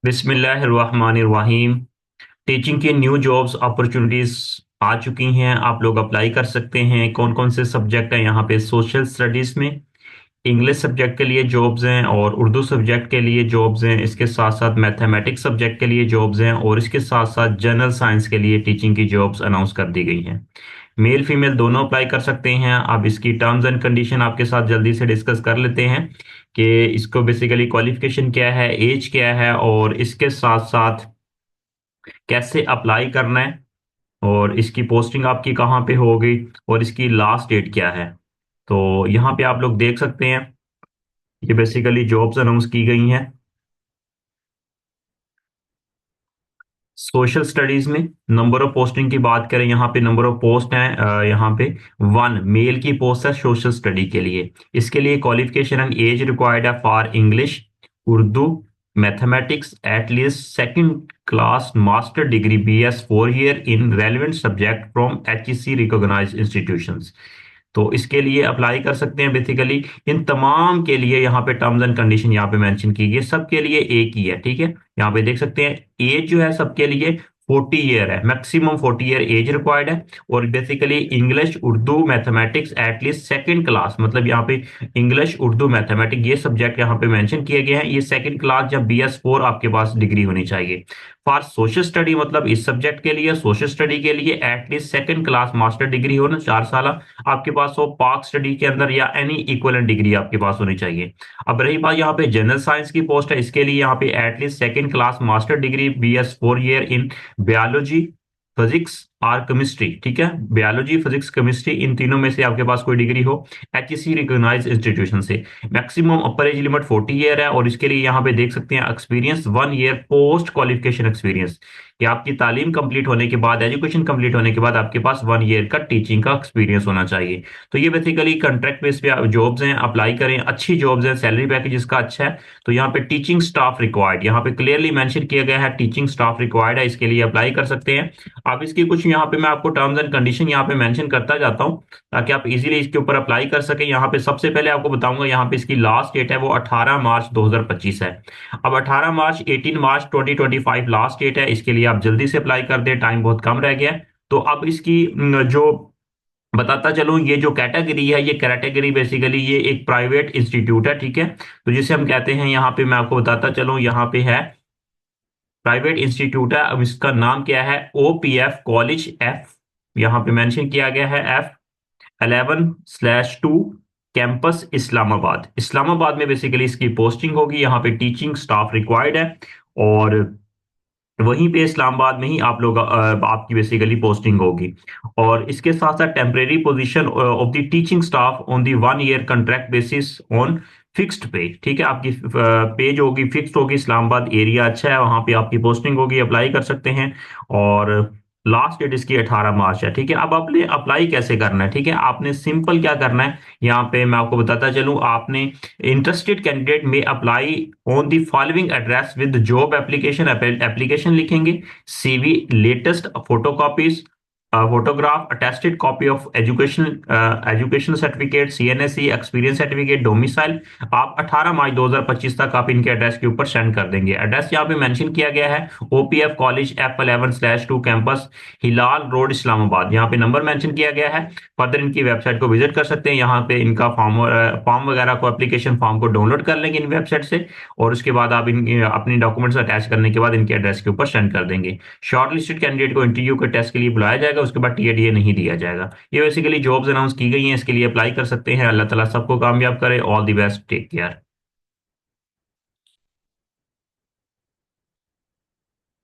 बिस्मिल्लाहिर्रहमानिर्रहीम। टीचिंग की new jobs opportunities आ चुकी हैं। आप लोग अप्लाई कर सकते हैं। कौन कौन से सब्जेक्ट हैं यहाँ पे? सोशल स्टडीज में इंग्लिश सब्जेक्ट के लिए जॉब्स हैं और उर्दू सब्जेक्ट के लिए जॉब्स हैं। इसके साथ साथ मैथमेटिक्स सब्जेक्ट के लिए जॉब्स हैं और इसके साथ साथ जनरल साइंस के लिए टीचिंग की जॉब्स अनाउंस कर दी गई हैं। मेल फीमेल दोनों अप्लाई कर सकते हैं। अब इसकी टर्म्स एंड कंडीशन आपके साथ जल्दी से डिस्कस कर लेते हैं कि इसको बेसिकली क्वालिफिकेशन क्या है, एज क्या है और इसके साथ साथ कैसे अप्लाई करना है और इसकी पोस्टिंग आपकी कहाँ पे होगी और इसकी लास्ट डेट क्या है। तो यहाँ पे आप लोग देख सकते हैं, ये बेसिकली जॉब्स अनाउंस की गई हैं। सोशल स्टडीज में नंबर ऑफ पोस्टिंग की बात करें, यहाँ पे नंबर ऑफ पोस्ट हैं, यहाँ पे वन मेल की पोस्ट है सोशल स्टडी के लिए। इसके लिए क्वालिफिकेशन एंड एज रिक्वायर्ड है for English, Urdu, mathematics at least second class master degree BS 4 year in relevant subject from HEC recognised institutions. तो इसके लिए अप्लाई कर सकते हैं। बेसिकली इन तमाम के लिए यहाँ पे टर्म्स एंड कंडीशन यहाँ पे मेंशन की गई, सबके लिए एक ही है। ठीक है, यहाँ पे देख सकते हैं एज जो है सबके लिए 40 ईयर है, मैक्सिमम 40 ईयर एज रिक्वायर्ड है। और basically English, Urdu, mathematics at least second class, मतलब यहाँ पे इंग्लिश, उर्दू, मैथमेटिक्स ये सब्जेक्ट यहाँ पे मेंशन किए गए हैं। ये सेकंड क्लास या BS 4 आपके पास डिग्री होनी चाहिए। फॉर सोशल स्टडी मतलब इस सब्जेक्ट के लिए, सोशल स्टडी के लिए at least second class master degree हो ना, 4 साल आपके पास हो पाक स्टडी के अंदर, या एनी इक्वलेंट डिग्री आपके पास होनी चाहिए। अब रही बात यहाँ पे जनरल साइंस की पोस्ट है, इसके लिए यहाँ पे at least second class master degree BS 4 year in biology, physics और केमिस्ट्री। ठीक है, बायोलॉजी, फिजिक्स, केमिस्ट्री इन तीनों में से आपके पास कोई डिग्री हो HEC रिकॉग्नाइज्ड इंस्टीट्यूशन से। मैक्सिमम अपर एज लिमिट 40 ईयर है और इसके लिए यहाँ पे देख सकते हैं experience 1 year post qualification experience, कि आपकी तालीम कंप्लीट होने के बाद, एजुकेशन कंप्लीट होने के बाद आपके पास 1 ईयर का टीचिंग का एक्सपीरियंस होना चाहिए। तो ये बेसिकली कॉन्ट्रैक्ट बेस पे जॉब्स हैं, अप्लाई करें। अच्छी जॉब्स हैं, सैलरी पैकेज इसका अच्छा है। तो यहाँ पे टीचिंग स्टाफ रिक्वायर्ड, यहाँ पे क्लियरली मेंशन किया गया है टीचिंग स्टाफ रिक्वायर्ड है, इसके लिए अप्लाई कर सकते हैं। आप इसकी कुछ यहाँ पे मैं आपको टर्म्स एंड कंडीशन यहाँ पे मेंशन करता जाता हूँ ताकि आप इजीली इसके ऊपर अप्लाई कर सकें। यहाँ पे सबसे पहले आपको बताऊंगा, यहाँ पे इसकी लास्ट डेट है वो 18 मार्च 2025 है। अब 18 मार्च 18 मार्च 2025 लास्ट डेट है, इसके लिए आप जल्दी से अप्लाई कर दें, टाइम बहुत कम रह गया है। तो अब इसकी जो बताता चलूं, ये जो कैटेगरी है, ये कैटेगरी बेसिकली ये एक प्राइवेट इंस्टीट्यूट है। ठीक है, तो जिसे हम कहते हैं, यहाँ पे मैं आपको बताता चलूं, यहाँ पे है प्राइवेट इंस्टीट्यूट है। अब इसका नाम क्या है? OPF कॉलेज F, यहाँ पे मेंशन किया गया है F11/2 कैंपस इस्लामाबाद। इस्लामाबाद में बेसिकली इसकी पोस्टिंग होगी। यहाँ पे टीचिंग स्टाफ रिक्वायर्ड है और वहीं पे इस्लामाबाद में ही आप लोग आपकी बेसिकली पोस्टिंग होगी। और इसके साथ साथ temporary position of the teaching staff on the 1 year contract basis on fixed पे। ठीक है, आपकी पे जो होगी फिक्स्ड होगी। इस्लामाबाद एरिया अच्छा है, वहां पे आपकी पोस्टिंग होगी, अप्लाई कर सकते हैं। और लास्ट डेट इसकी 18 मार्च है। ठीक है, अब आपने अप्लाई कैसे करना है? ठीक है, आपने सिंपल क्या करना है, यहाँ पे मैं आपको बताता चलूं, आपने इंटरेस्टेड कैंडिडेट में apply on the following address with job application, application लिखेंगे, CV latest photocopies, photograph, attested copy of education certificate, CNSE experience certificate, domicile. आप 18 मार्च 2025 तक आप इनके एड्रेस के ऊपर सेंड कर देंगे। एड्रेस यहाँ पे मेंशन किया गया है OPF कॉलेज F11/2 कैंपस हिलाल रोड इस्लामाबाद। यहाँ पे नंबर मेंशन किया गया है। फर्दर इनकी वेबसाइट को विजिट कर सकते हैं, यहाँ पे इनका फॉर्म वगैरह को, एप्लीकेशन फॉर्म को डाउनलोड कर लेंगे इन वेबसाइट से। और उसके बाद आप इन अपनी डॉक्यूमेंट्स अटैच करने के बाद इनके एड्रेस के ऊपर सेंड कर देंगे। शॉर्ट लिस्टेड कैंडिडेट को इंटरव्यू के टेस्ट के लिए बुलाया जाएगा, उसके बाद TA नहीं दिया जाएगा। ये बेसिकली जॉब्स अनाउंस की गई हैं, इसके लिए अप्लाई कर सकते हैं। अल्लाह ताला सबको कामयाब करे। All the best, take care.